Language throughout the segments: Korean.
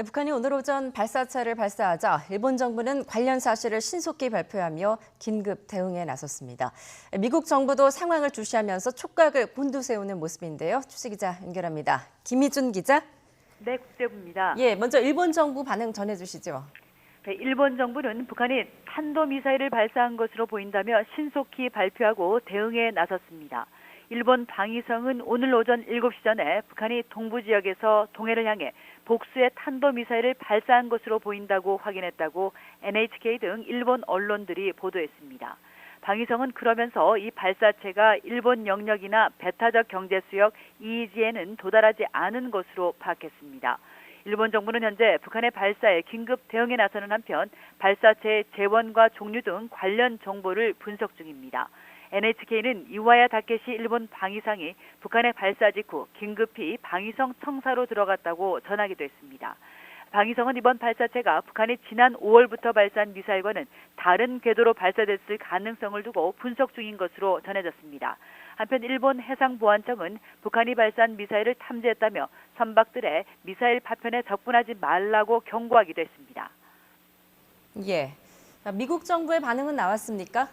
북한이 오늘 오전 발사체를 발사하자 일본 정부는 관련 사실을 신속히 발표하며 긴급 대응에 나섰습니다. 미국 정부도 상황을 주시하면서 촉각을 곤두세우는 모습인데요. 추시 기자 연결합니다. 김희준 기자. 네, 국제부입니다. 먼저 일본 정부 반응 전해주시죠. 네, 일본 정부는 북한이 탄도미사일을 발사한 것으로 보인다며 신속히 발표하고 대응에 나섰습니다. 일본 방위성은 오늘 오전 7시 전에 북한이 동부 지역에서 동해를 향해 복수의 탄도미사일을 발사한 것으로 보인다고 확인했다고 NHK 등 일본 언론들이 보도했습니다. 방위성은 그러면서 이 발사체가 일본 영역이나 배타적 경제수역 EEZ에는 도달하지 않은 것으로 파악했습니다. 일본 정부는 현재 북한의 발사에 긴급 대응에 나서는 한편 발사체의 재원과 종류 등 관련 정보를 분석 중입니다. NHK는 이와야 다케시 일본 방위상이 북한의 발사 직후 긴급히 방위성 청사로 들어갔다고 전하기도 했습니다. 방위성은 이번 발사체가 북한이 지난 5월부터 발사한 미사일과는 다른 궤도로 발사됐을 가능성을 두고 분석 중인 것으로 전해졌습니다. 한편 일본 해상보안청은 북한이 발사한 미사일을 탐지했다며 선박들의 미사일 파편에 접근하지 말라고 경고하기도 했습니다. 미국 정부의 반응은 나왔습니까?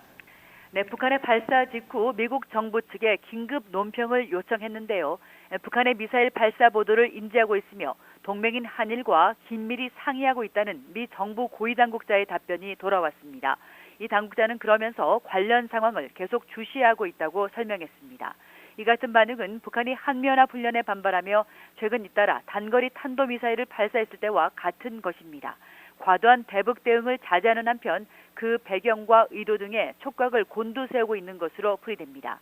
네, 북한의 발사 직후 미국 정부 측에 긴급 논평을 요청했는데요. 북한의 미사일 발사 보도를 인지하고 있으며 동맹인 한일과 긴밀히 상의하고 있다는 미 정부 고위 당국자의 답변이 돌아왔습니다. 이 당국자는 그러면서 관련 상황을 계속 주시하고 있다고 설명했습니다. 이 같은 반응은 북한이 한미연합 훈련에 반발하며 최근 잇따라 단거리 탄도미사일을 발사했을 때와 같은 것입니다. 과도한 대북 대응을 자제하는 한편 그 배경과 의도 등의 촉각을 곤두세우고 있는 것으로 풀이됩니다.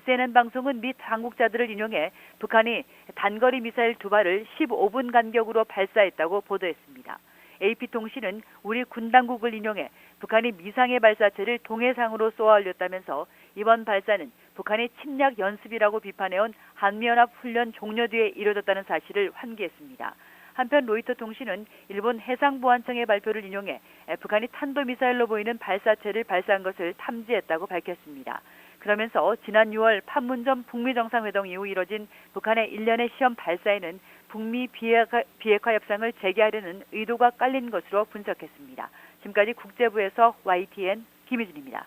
CNN 방송은 미 당국자들을 인용해 북한이 단거리 미사일 2발을 15분 간격으로 발사했다고 보도했습니다. AP통신은 우리 군 당국을 인용해 북한이 미상의 발사체를 동해상으로 쏘아 올렸다면서 이번 발사는 북한의 침략 연습이라고 비판해온 한미연합 훈련 종료 뒤에 이뤄졌다는 사실을 환기했습니다. 한편 로이터 통신은 일본 해상보안청의 발표를 인용해 북한이 탄도미사일로 보이는 발사체를 발사한 것을 탐지했다고 밝혔습니다. 그러면서 지난 6월 판문점 북미 정상회담 이후 이뤄진 북한의 일련의 시험 발사에는 북미 비핵화 협상을 재개하려는 의도가 깔린 것으로 분석했습니다. 지금까지 국제부에서 YTN 김희준입니다.